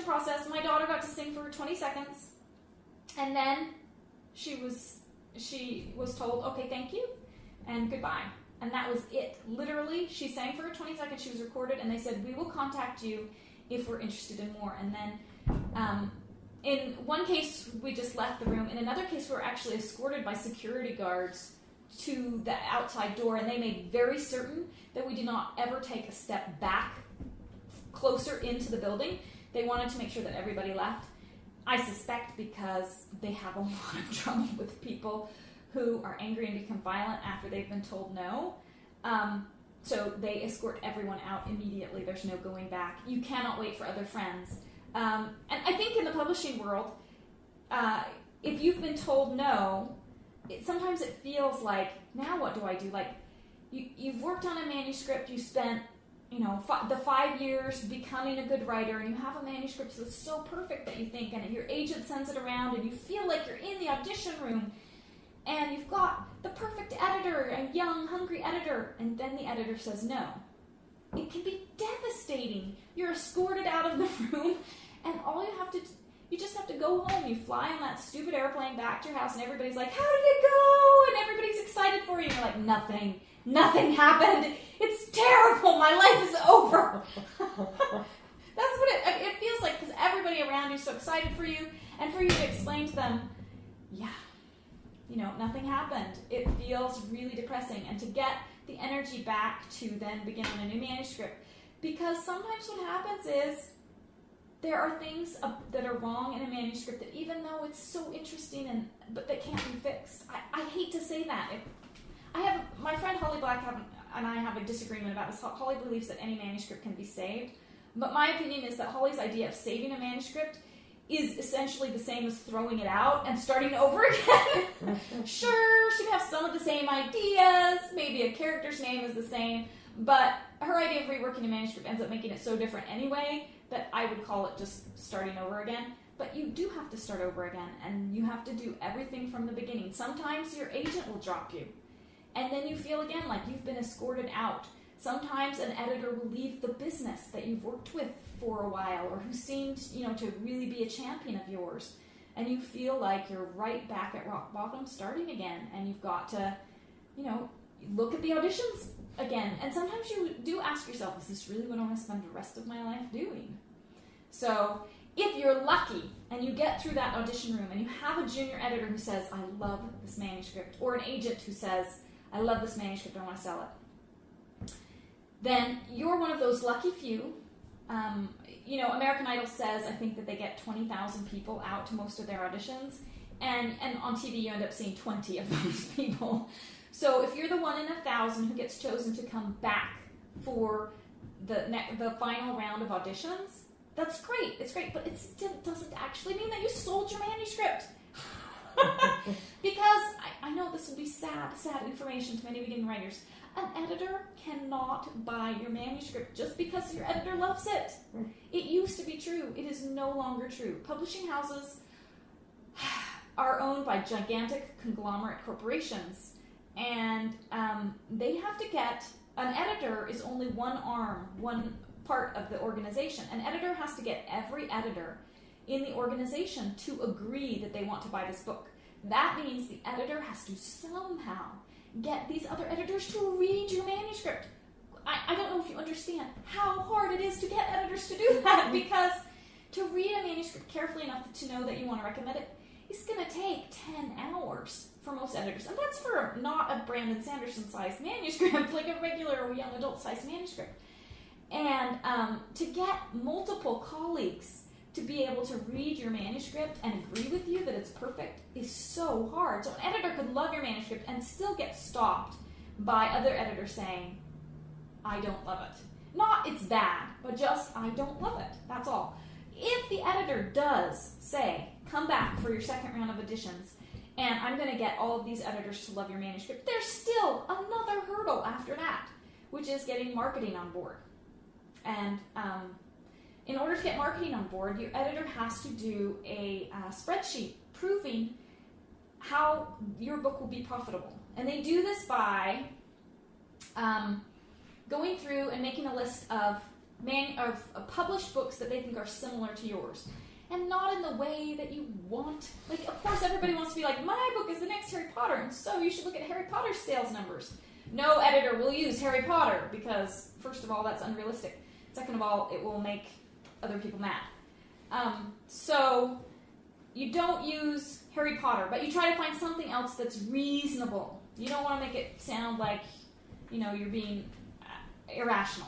process. My daughter got to sing for 20 seconds, and then she was told, okay, thank you, and goodbye. And that was it. Literally, she sang for 20 seconds, she was recorded, and they said, we will contact you if we're interested in more. And then in one case, we just left the room. In another case, we were actually escorted by security guards to the outside door, and they made very certain that we did not ever take a step back closer into the building. They wanted to make sure that everybody left. I suspect because they have a lot of trouble with people who are angry and become violent after they've been told no. So they escort everyone out immediately. There's no going back. You cannot wait for other friends. And I think in the publishing world, if you've been told no, sometimes it feels like, now what do I do? Like, you've worked on a manuscript, you spent the 5 years becoming a good writer, and you have a manuscript that's so perfect that you think, and your agent sends it around, and you feel like you're in the audition room, and you've got the perfect editor, a young, hungry editor, and then the editor says no. It can be devastating. You're escorted out of the room, and you just have to go home. You fly on that stupid airplane back to your house, and everybody's like, how did it go? And everybody's excited for you. And you're like, nothing happened. It's terrible. My life is over. That's what it feels like, because everybody around you is so excited for you, and for you to explain to them, yeah, nothing happened. It feels really depressing. And to get the energy back to then begin on a new manuscript, because sometimes what happens is there are things that are wrong in a manuscript that, even though it's so interesting but that can't be fixed. I hate to say that. My friend Holly Black and I have a disagreement about this. Holly believes that any manuscript can be saved, but my opinion is that Holly's idea of saving a manuscript is essentially the same as throwing it out and starting over again. Sure, she'd have some of the same ideas, maybe a character's name is the same, but her idea of reworking a manuscript ends up making it so different anyway that I would call it just starting over again. But you do have to start over again, and you have to do everything from the beginning. Sometimes your agent will drop you, and then you feel again like you've been escorted out. Sometimes an editor will leave the business that you've worked with for a while, or who seemed, to really be a champion of yours, and you feel like you're right back at rock bottom, starting again, and you've got to, look at the auditions again. And sometimes you do ask yourself, is this really what I want to spend the rest of my life doing? So if you're lucky and you get through that audition room and you have a junior editor who says, I love this manuscript, or an agent who says, I love this manuscript, I want to sell it, then you're one of those lucky few. American Idol says, I think, that they get 20,000 people out to most of their auditions, and on TV you end up seeing 20 of those people. So if you're the 1 in 1,000 who gets chosen to come back for the final round of auditions, that's great. It's great, but it still doesn't actually mean that you sold your manuscript. Because I know this will be sad information to many beginning writers. An editor cannot buy your manuscript just because your editor loves it. It used to be true. It is no longer true. Publishing houses are owned by gigantic conglomerate corporations, and they have to get, an editor is only one arm, one part of the organization. An editor has to get every editor in the organization to agree that they want to buy this book. That means the editor has to somehow get these other editors to read your manuscript. I don't know if you understand how hard it is to get editors to do that, because to read a manuscript carefully enough to know that you want to recommend it is going to take 10 hours for most editors. And that's for not a Brandon Sanderson-sized manuscript, like a regular or young adult-sized manuscript. And to get multiple colleagues to be able to read your manuscript and agree with you that it's perfect is so hard. So an editor could love your manuscript and still get stopped by other editors saying, I don't love it. Not it's bad, but just I don't love it. That's all. If the editor does say, come back for your second round of auditions, and I'm going to get all of these editors to love your manuscript, there's still another hurdle after that, which is getting marketing on board. And in order to get marketing on board, your editor has to do a spreadsheet proving how your book will be profitable. And they do this by going through and making a list of published books that they think are similar to yours. And not in the way that you want. Like, of course, everybody wants to be like, my book is the next Harry Potter, and so you should look at Harry Potter's sales numbers. No editor will use Harry Potter because, first of all, that's unrealistic. Second of all, it will make other people mad. So you don't use Harry Potter, but you try to find something else that's reasonable. You don't want to make it sound like, you're being irrational.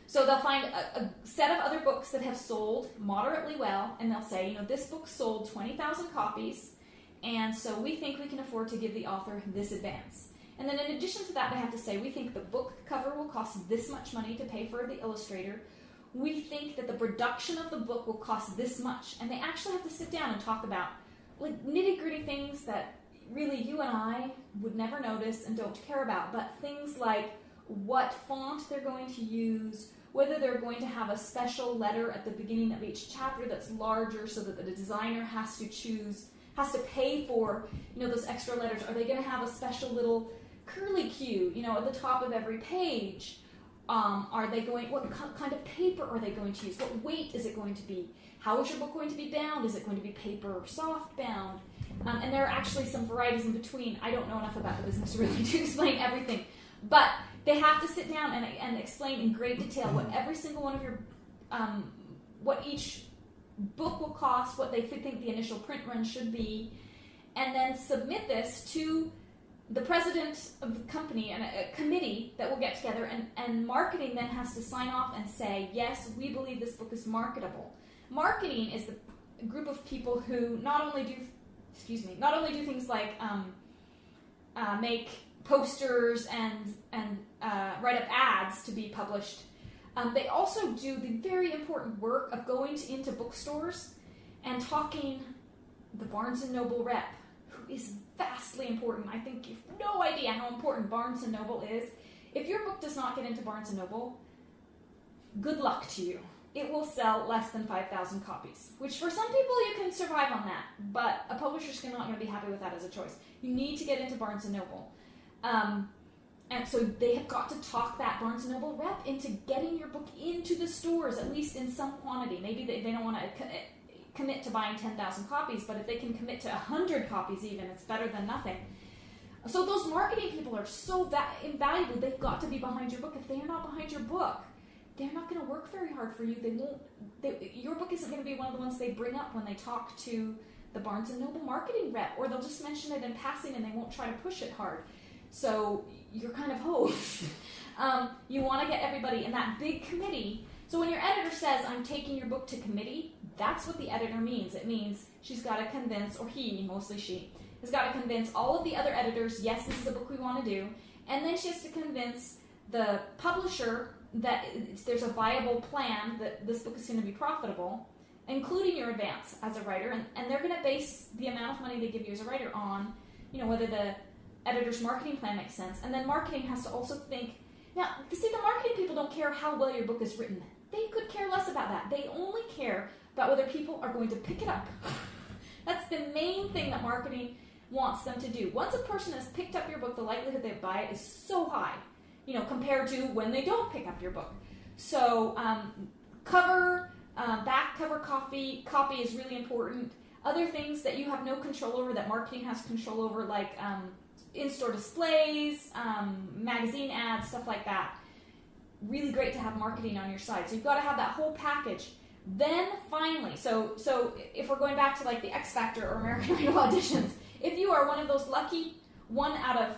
So they'll find a set of other books that have sold moderately well, and they'll say, this book sold 20,000 copies, and so we think we can afford to give the author this advance. And then in addition to that, they have to say, we think the book cover will cost this much money to pay for the illustrator. We think that the production of the book will cost this much. And they actually have to sit down and talk about like nitty-gritty things that really you and I would never notice and don't care about, but things like what font they're going to use, whether they're going to have a special letter at the beginning of each chapter that's larger so that the designer has to pay for, those extra letters. Are they going to have a special little curly Q, at the top of every page? What kind of paper are they going to use? What weight is it going to be? How is your book going to be bound? Is it going to be paper or soft bound? And there are actually some varieties in between. I don't know enough about the business really to explain everything. But they have to sit down and explain in great detail what every single one of your, what each book will cost, what they think the initial print run should be, and then submit this to the president of the company and a committee that will get together, and marketing then has to sign off and say, yes, we believe this book is marketable. Marketing is the group of people who not only do things like make posters and write up ads to be published. They also do the very important work of going into bookstores and talking the Barnes & Noble rep, who is vastly important. I think you have no idea how important Barnes & Noble is. If your book does not get into Barnes & Noble, good luck to you. It will sell less than 5,000 copies, which for some people you can survive on that, but a publisher's not going to be happy with that as a choice. You need to get into Barnes & Noble. And so they have got to talk that Barnes & Noble rep into getting your book into the stores, at least in some quantity. Maybe they don't want to commit to buying 10,000 copies, but if they can commit to 100 copies even, it's better than nothing. So those marketing people are so invaluable. They've got to be behind your book. If they are not behind your book, they're not going to work very hard for you. Your book isn't going to be one of the ones they bring up when they talk to the Barnes & Noble marketing rep, or they'll just mention it in passing and they won't try to push it hard. So you're kind of hosed. You want to get everybody in that big committee. So when your editor says, I'm taking your book to committee, that's what the editor means. It means she's got to convince, or he, mostly she, has got to convince all of the other editors, yes, this is the book we want to do. And then she has to convince the publisher that there's a viable plan that this book is going to be profitable, including your advance as a writer. And they're going to base the amount of money they give you as a writer on, whether the editor's marketing plan makes sense. And then marketing has to also think, now, see, the marketing people don't care how well your book is written. They could care less about that. They only care about whether people are going to pick it up. That's the main thing that marketing wants them to do. Once a person has picked up your book, the likelihood they buy it is so high, compared to when they don't pick up your book. So back cover copy is really important. Other things that you have no control over that marketing has control over, like in-store displays, magazine ads, stuff like that. Really great to have marketing on your side. So you've got to have that whole package. Then finally, so if we're going back to like the X Factor or American Idol auditions, if you are one of those lucky 1 out of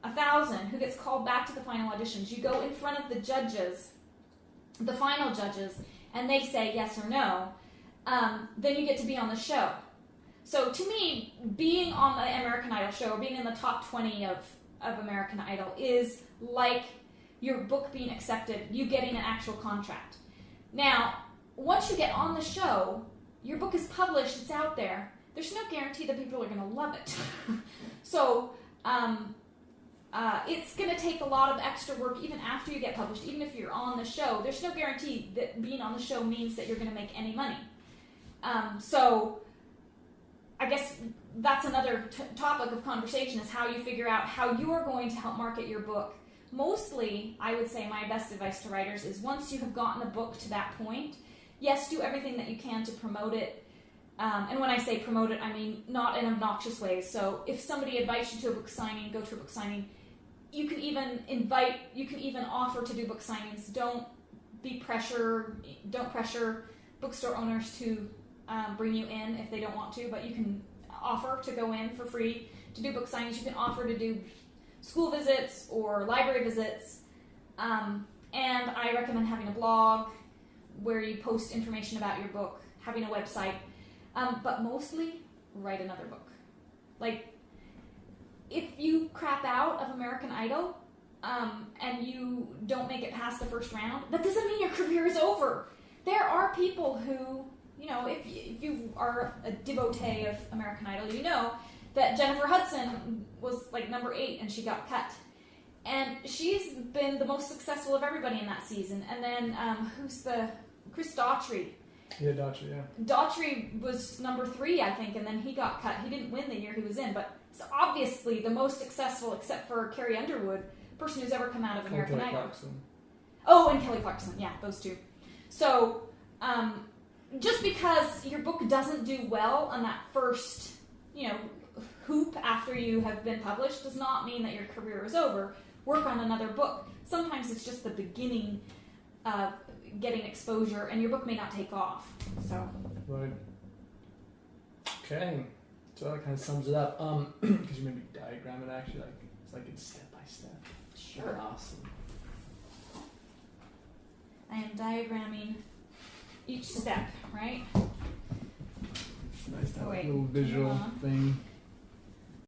1,000 who gets called back to the final auditions, you go in front of the judges, the final judges, and they say yes or no, then you get to be on the show. So to me, being on the American Idol show, or being in the top 20 of American Idol, is like your book being accepted, you getting an actual contract. Now, once you get on the show, your book is published, it's out there, there's no guarantee that people are going to love it. So it's going to take a lot of extra work even after you get published, even if you're on the show. There's no guarantee that being on the show means that you're going to make any money. So I guess that's another topic of conversation, is how you figure out how you are going to help market your book mostly, I would say my best advice to writers is once you have gotten a book to that point, yes, do everything that you can to promote it. And when I say promote it, I mean not in obnoxious ways. So if somebody invites you to a book signing, go to a book signing. You can even offer to do book signings. Don't pressure bookstore owners to bring you in if they don't want to, but you can offer to go in for free to do book signings. You can offer to do school visits or library visits. And I recommend having a blog where you post information about your book, having a website, but mostly write another book. Like, if you crap out of American Idol and you don't make it past the first round, that doesn't mean your career is over. There are people who, if you are a devotee of American Idol, you know that Jennifer Hudson was like number 8 and she got cut. And she's been the most successful of everybody in that season. And then Chris Daughtry. Yeah, Daughtry, yeah. Daughtry was number 3, I think, and then he got cut. He didn't win the year he was in, but he's obviously the most successful, except for Carrie Underwood, person who's ever come out of American Idol. Clarkson. Oh, and Kelly Clarkson, yeah, those two. So, just because your book doesn't do well on that first, hoop after you have been published does not mean that your career is over. Work on another book. Sometimes it's just the beginning of getting exposure, and your book may not take off. So. Right. Okay. So that kind of sums it up. Because you maybe diagram it actually, it's step by step. Sure. That's awesome. I am diagramming each step, right? It's nice to have a Wait, little visual thing.